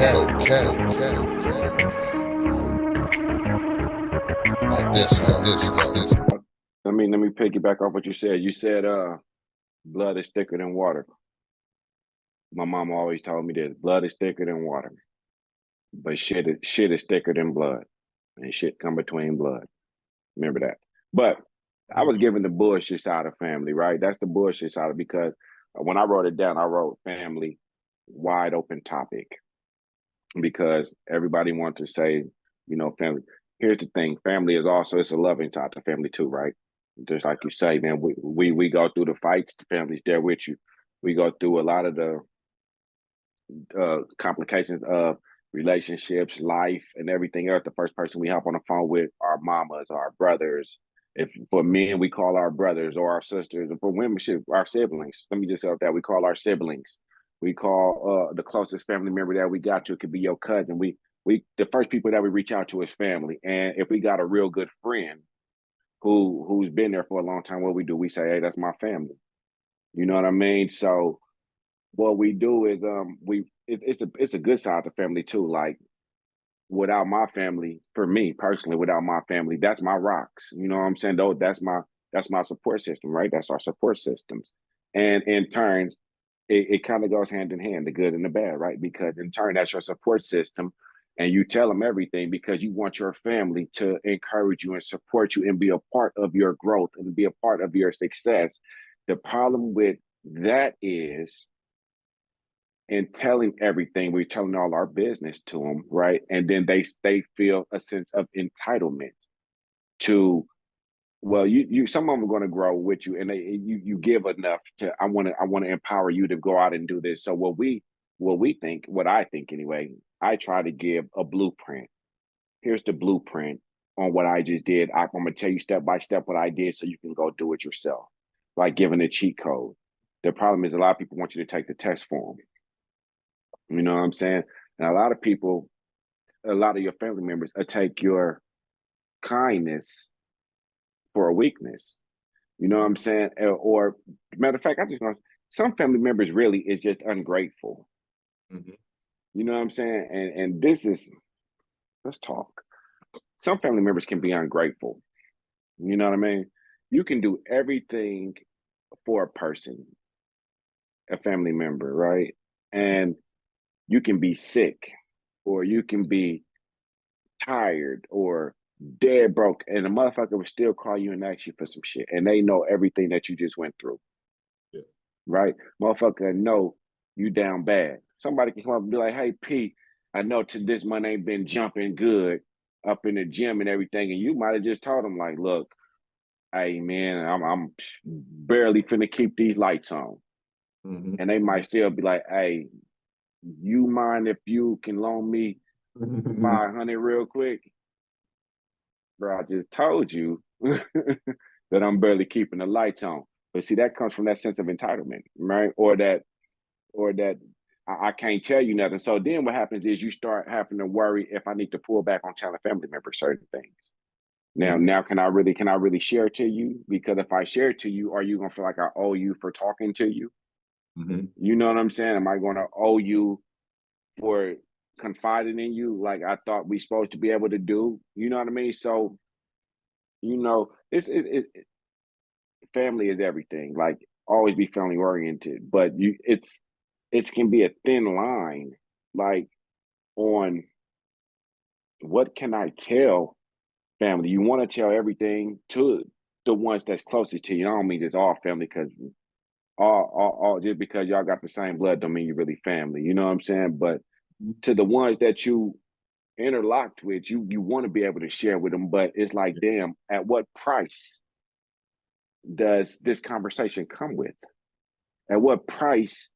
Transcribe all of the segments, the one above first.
Like this. Let me piggyback off what you said. You said blood is thicker than water. My mom always told me this: blood is thicker than water, but shit is thicker than blood, and shit come between blood. Remember that. But I was given the bullshit side of family, right? That's the bullshit side of because when I wrote it down, I wrote family wide open topic because everybody wants to say, family. Here's the thing: family is also it's a loving side to family too, right? Just like you say, man, we go through the fights. The family's there with you. We go through a lot of the complications of relationships, life, and everything else. The first person we hop on the phone with our mamas, our brothers. If for men, we call our brothers or our sisters, and for women, shit, our siblings. Let me just say that we call our siblings. We call the closest family member that we got to. It could be your cousin. We the first people that we reach out to is family. And if we got a real good friend who's been there for a long time, what we do, we say, hey, that's my family. You know what I mean? So what we do is it's a good side to family too. Like without my family, for me personally, without my family, that's my rocks. You know what I'm saying? Though that's my support system, right? That's our support systems. And in turn, it kind of goes hand in hand, the good and the bad, right? Because in turn, that's your support system. And you tell them everything because you want your family to encourage you and support you and be a part of your growth and be a part of your success. The problem with that is in telling everything, we're telling all our business to them, right? And then they feel a sense of entitlement to, well, you some of them are going to grow with you, and you give enough to. I want to empower you to go out and do this. So what I think anyway, I try to give a blueprint. Here's the blueprint on what I just did. I'm going to tell you step by step what I did, so you can go do it yourself. Like giving a cheat code. The problem is a lot of people want you to take the test form. You know what I'm saying? And a lot of people, a lot of your family members take your kindness for a weakness. You know what I'm saying? Or matter of fact, I just know some family members really is just ungrateful. Mhm. You know what I'm saying? And this is let's talk. Some family members can be ungrateful. You know what I mean? You can do everything for a person, a family member, right? And you can be sick or you can be tired or dead broke, and the motherfucker will still call you and ask you for some shit, and they know everything that you just went through, Yeah. right? Motherfucker know you down bad. Somebody can come up and be like, "Hey, Pete, I know to this month ain't been jumping good up in the gym and everything," and you might have just told them like, "Look, hey man, I'm barely finna keep these lights on," Mhm. and they might still be like, "Hey, you mind if you can loan me 500 real quick?" Bro, I just told you that I'm barely keeping the lights on. But see, that comes from that sense of entitlement, right? Or that I can't tell you nothing. So then what happens is you start having to worry if I need to pull back on telling family members certain things. Now, can I really share to you? Because if I share to you, are you gonna feel like I owe you for talking to you? Mhm. You know what I'm saying? Am I gonna owe you for confiding in you like I thought we supposed to be able to do? You know what I mean? So family is everything. Like always be family oriented, but it can be a thin line, like on what can I tell family. You want to tell everything to the ones that's closest to you. I don't mean just all family because all just because y'all got the same blood don't mean you really family. You know what I'm saying? But to the ones that you interlocked with, you want to be able to share with them. But it's like, damn, at what price does this conversation come with? At what price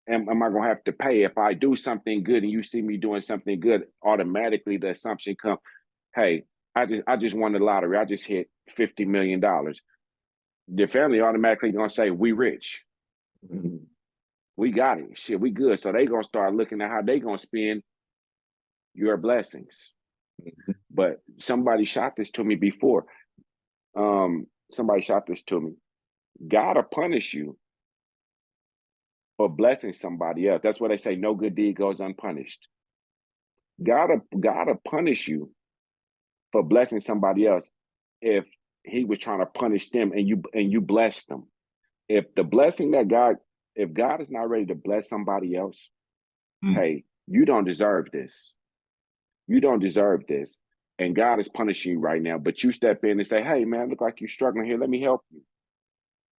am I going to have to pay if I do something good and you see me doing something good? Automatically, the assumption comes, hey, I just won the lottery. I just hit $50 million. The family automatically gonna say we rich, Mhm. we got it, shit, we good. So they gonna start looking at how they gonna spend your blessings. But somebody shot this to me before. Somebody shot this to me. God will punish you for blessing somebody else. That's why they say no good deed goes unpunished. gotta punish you for blessing somebody else if he was trying to punish them and you blessed them. If the blessing that God, if God is not ready to bless somebody else, Mm. hey, you don't deserve this. You don't deserve this. And God is punishing you right now. But you step in and say, hey man, look like you're struggling here. Let me help you.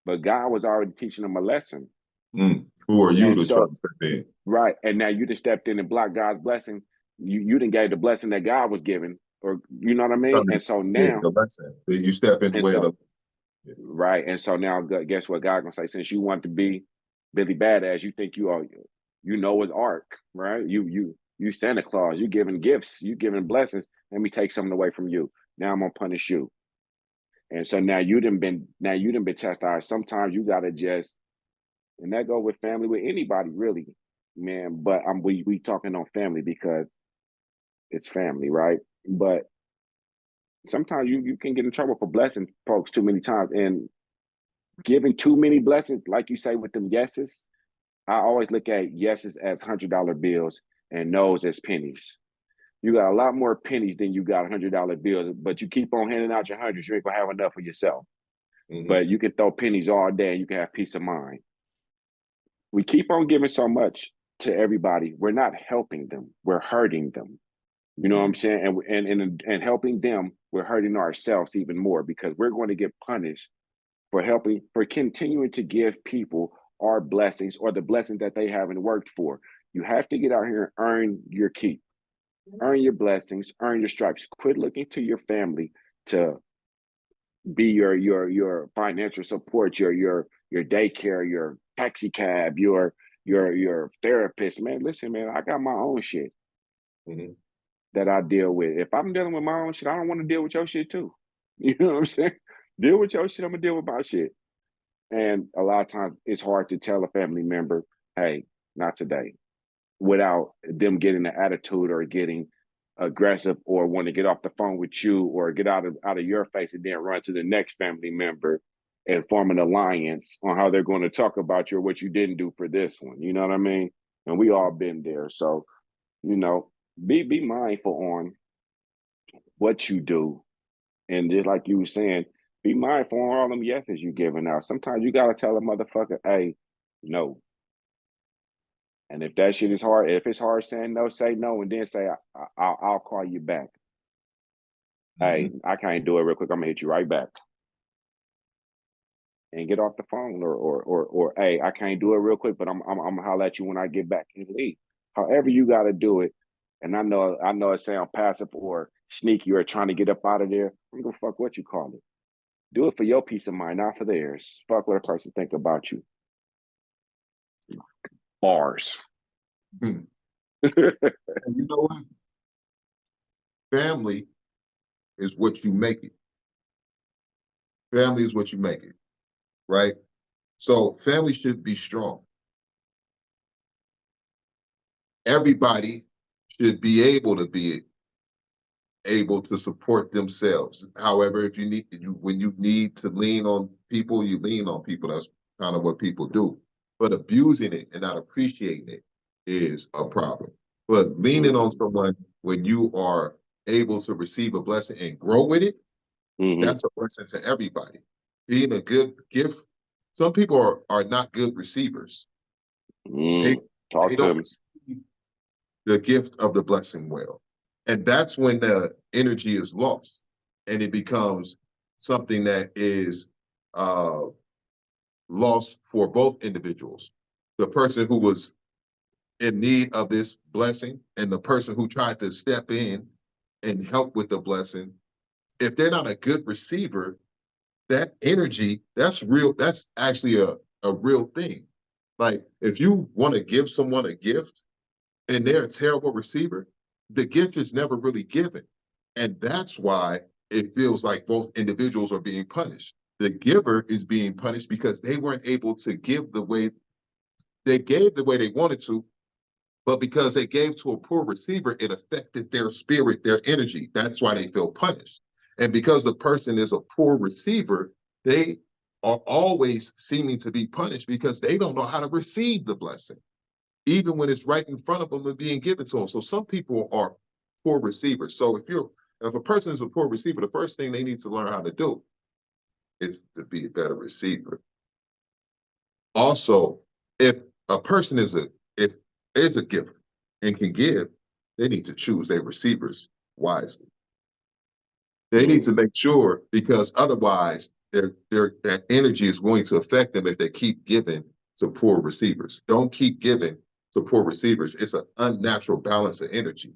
But God was already teaching them a lesson. Mm. Who are you And to try so, to step in? right. And now you just stepped in and blocked God's blessing. You didn't get the blessing that God was giving, or you know what I mean? And so Yeah, now, the lesson. You step in the and way of the. so right. And so now guess what God gonna say? Since you want to be Billy Badass, you think you are you know his arc, right? You Santa Claus, you giving gifts, you giving blessings. Let me take something away from you. Now I'm gonna punish you. And so now you done been chastised. Sometimes you gotta just, and that go with family, with anybody really, man. But we talking on family because it's family, right? But sometimes you can get in trouble for blessing folks too many times and giving too many blessings, like you say with them yeses. I always look at yeses as $100 bills and nos as pennies. You got a lot more pennies than you got $100 bills, but you keep on handing out your hundreds, you ain't gonna have enough for yourself. Mhm. But you can throw pennies all day and you can have peace of mind. We keep on giving so much to everybody. We're not helping them. We're hurting them. You know what I'm Mhm. saying? And helping them, we're hurting ourselves even more because we're going to get punished for continuing to give people our blessings or the blessings that they haven't worked for. You have to get out here and earn your keep, earn your blessings, earn your stripes. Quit looking to your family to be your financial support, your daycare, your taxi cab, your therapist. Man, listen, man, I got my own shit Mhm. that I deal with. If I'm dealing with my own shit, I don't want to deal with your shit too. You know what I'm saying? Deal with your shit, I'm gonna deal with my shit. And a lot of times it's hard to tell a family member, hey, not today, without them getting an attitude or getting aggressive or want to get off the phone with you or get out of your face and then run to the next family member and form an alliance on how they're going to talk about you or what you didn't do for this one. You know what I mean? And we all been there. So, you know, be mindful on what you do. And just like you were saying, be mindful on all them yeses you giving out. Sometimes you gotta tell a motherfucker, hey, no. And if that shit is hard, if it's hard saying no, say no, and then say I'll call you back. Hey, Mhm. I can't do it real quick. I'm gonna hit you right back and get off the phone, or hey, I can't do it real quick, but I'm gonna holler at you when I get back and leave. However you gotta do it. And I know it sounds passive or sneaky or trying to get up out of there. I'm gonna fuck what you call it. Do it for your peace of mind, not for theirs. Fuck what a person think about you. Bars. Mhm. And you know what? Family is what you make it. Family is what you make it, right? So family should be strong. Everybody should be able to support themselves. However, if when you need to lean on people, you lean on people. That's kind of what people do. But abusing it and not appreciating it is a problem. But leaning on Mm-hmm. someone when you are able to receive a blessing and grow with it, Mm-hmm. that's a blessing to everybody. Being a good gift, some people are not good receivers. They Talk they to don't me. receive the gift of the blessing well. And that's when the energy is lost and it becomes something that is uh, lost for both individuals. The person who was in need of this blessing and the person who tried to step in and help with the blessing, if they're not a good receiver, that energy, that's real, that's actually a real thing. Like if you want to give someone a gift, and they're a terrible receiver, the gift is never really given. And that's why it feels like both individuals are being punished. The giver is being punished because they weren't able to give the way they gave the way they wanted to, but because they gave to a poor receiver, it affected their spirit, their energy. That's why they feel punished. And because the person is a poor receiver, they are always seeming to be punished because they don't know how to receive the blessing even when it's right in front of them and being given to them. So some people are poor receivers. So if a person is a poor receiver, the first thing they need to learn how to do is to be a better receiver. Also, if a person is a giver and can give, they need to choose their receivers wisely. They need to make sure, because otherwise that energy is going to affect them if they keep giving to poor receivers. Don't keep giving to poor receivers. It's an unnatural balance of energy.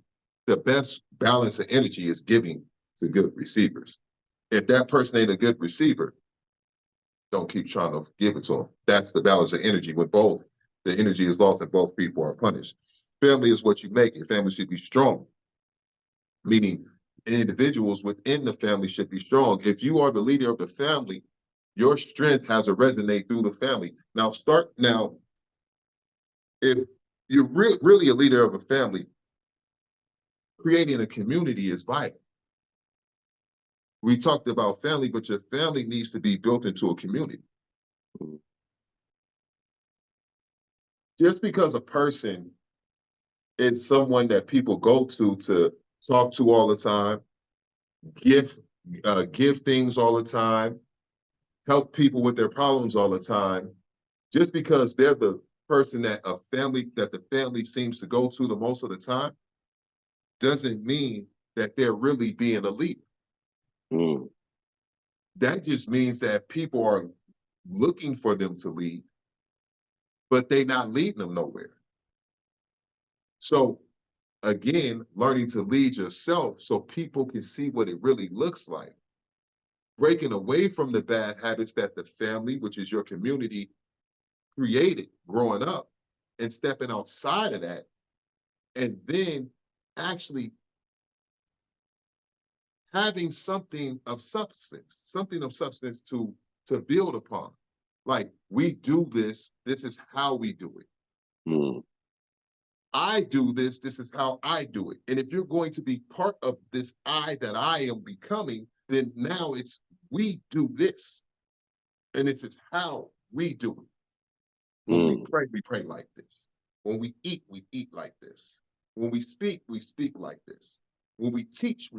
The best balance of energy is giving to good receivers. If that person ain't a good receiver, don't keep trying to give it to them. That's the balance of energy. When both the energy is lost and both people are punished. Family is what you make it. Family should be strong, meaning individuals within the family should be strong. If you are the leader of the family, your strength has to resonate through the family. Now, if you're really a leader of a family, creating a community is vital. We talked about family, but your family needs to be built into a community. Just because a person is someone that people go to talk to all the time, give things all the time, help people with their problems all the time, just because they're the person that the family seems to go to the most of the time, doesn't mean that they're really being a leader. That just means that people are looking for them to lead, but they're not leading them nowhere. So again, learning to lead yourself so people can see what it really looks like. Breaking away from the bad habits that the family, which is your community, created growing up, and stepping outside of that, and then actually having something of substance to build upon. Like, we do this is how we do it. I do this is how I do it. And if you're going to be part of this I that I am becoming, then now it's we do this. And this is how we do it. When we pray like this. When we eat like this. When we speak like this. When we teach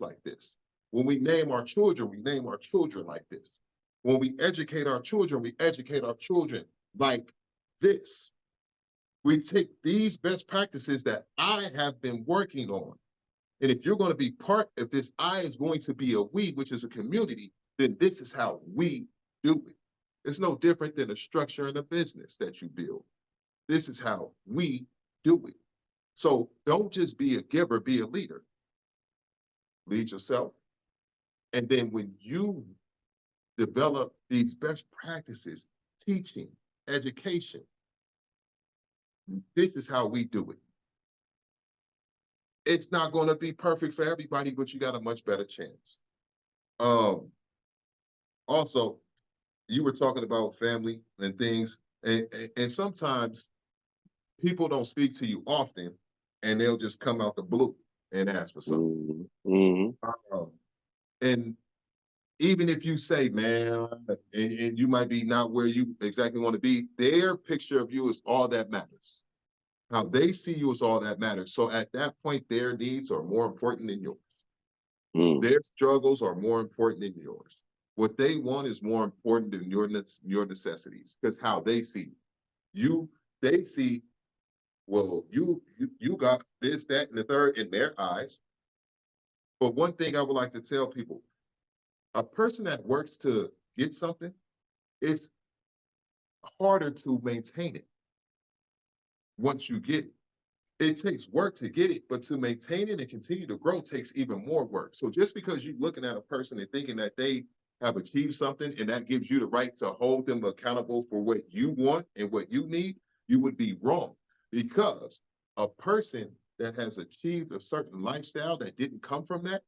like this. When we name our children, we name our children like this. When we educate our children, we educate our children like this. We take these best practices that I have been working on. And if you're going to be part of this, I is going to be a we, which is a community, then this is how we do it. It's no different than a structure in a business that you build. This is how we do it. So don't just be a giver, be a leader. Lead yourself. And then when you develop these best practices, teaching, education, this is how we do it. It's not going to be perfect for everybody, but you got a much better chance. Also, you were talking about family and things, and sometimes people don't speak to you often, and they'll just come out the blue and ask for something. And even if you say, man, and you might be not where you exactly want to be, their picture of you is all that matters. How they see you is all that matters. So at that point, their needs are more important than yours. Their struggles are more important than yours. What they want is more important than your necessities, because how they see you, they see, well, you got this, that, and the third in their eyes. But one thing I would like to tell people, a person that works to get something, it's harder to maintain it once you get it. It takes work to get it, but to maintain it and continue to grow takes even more work. So just because you're looking at a person and thinking that they have achieved something and that gives you the right to hold them accountable for what you want and what you need, you would be wrong. Because a person that has achieved a certain lifestyle that didn't come from that,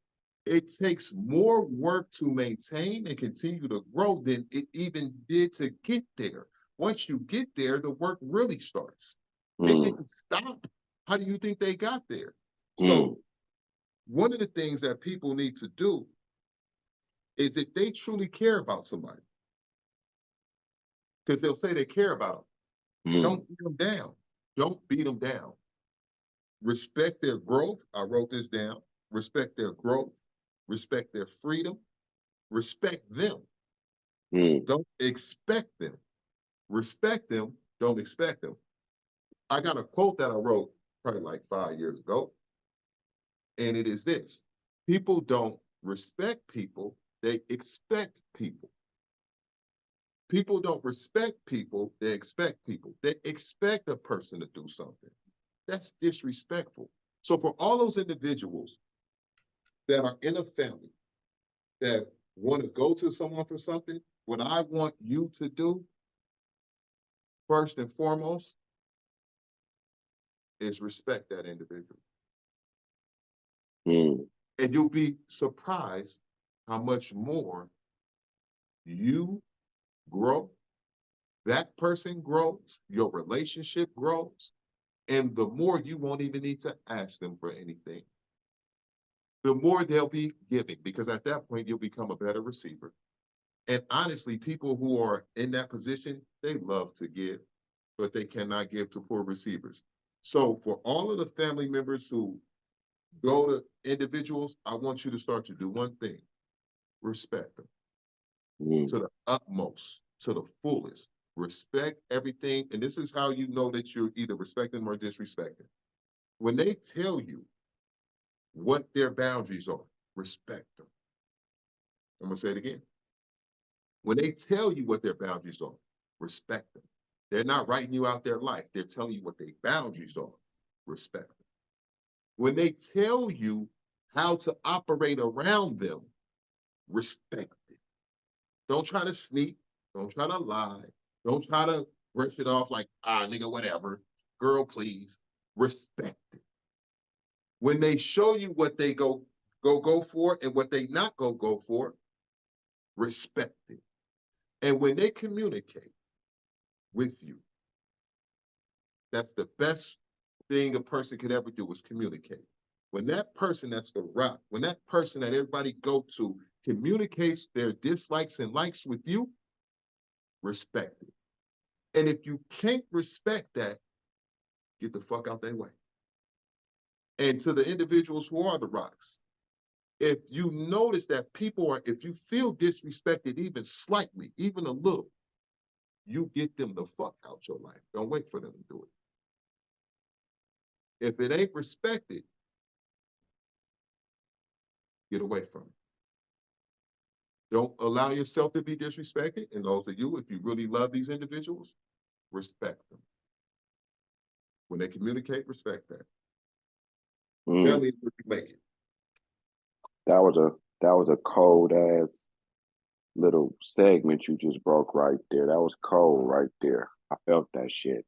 it takes more work to maintain and continue to grow than it even did to get there. Once you get there, the work really starts. It didn't stop. How do you think they got there? So one of the things that people need to do is if they truly care about somebody, because they'll say they care about them, don't beat them down. Don't beat them down. respect their growth. I wrote this down. Respect their growth, respect their freedom, respect them. Don't expect them. Respect them, don't expect them. I got a quote that I wrote probably like 5 years ago, and it is this: people don't respect people, they expect people. People don't respect people, they expect people. They expect a person to do something. That's disrespectful. So for all those individuals that are in a family that want to go to someone for something, what I want you to do, first and foremost, is respect that individual. And you'll be surprised how much more you grow, that person grows, your relationship grows, and the more you won't even need to ask them for anything. The more they'll be giving, because at that point, you'll become a better receiver. And honestly, people who are in that position, they love to give, but they cannot give to poor receivers. So for all of the family members who go to individuals, I want you to start to do one thing: respect them to the utmost, to the fullest. Respect everything. And this is how you know that you're either respecting them or disrespecting. When they tell you what their boundaries are, respect them. I'm going to say it again. When they tell you what their boundaries are, respect them. They're not writing you out their life. They're telling you what their boundaries are. Respect them. When they tell you how to operate around them, respect it. Don't try to sneak. Don't try to lie. Don't try to brush it off like, nigga, whatever. Girl, please. Respect it. When they show you what they go for and what they not go for, respect it. And when they communicate with you, that's the best thing a person could ever do, is communicate. When that person that's the rock, when that person that everybody go to communicates their dislikes and likes with you, respect it. And if you can't respect that, get the fuck out their way. And to the individuals who are the rocks, if you notice that people are, if you feel disrespected even slightly, even a little, you get them the fuck out your life. Don't wait for them to do it. If it ain't respected, get away from it. Don't allow yourself to be disrespected. And those of you, if you really love these individuals, respect them. When they communicate, respect that. Family is what you make it. That was a cold ass little segment you just broke right there. That was cold right there. I felt that shit.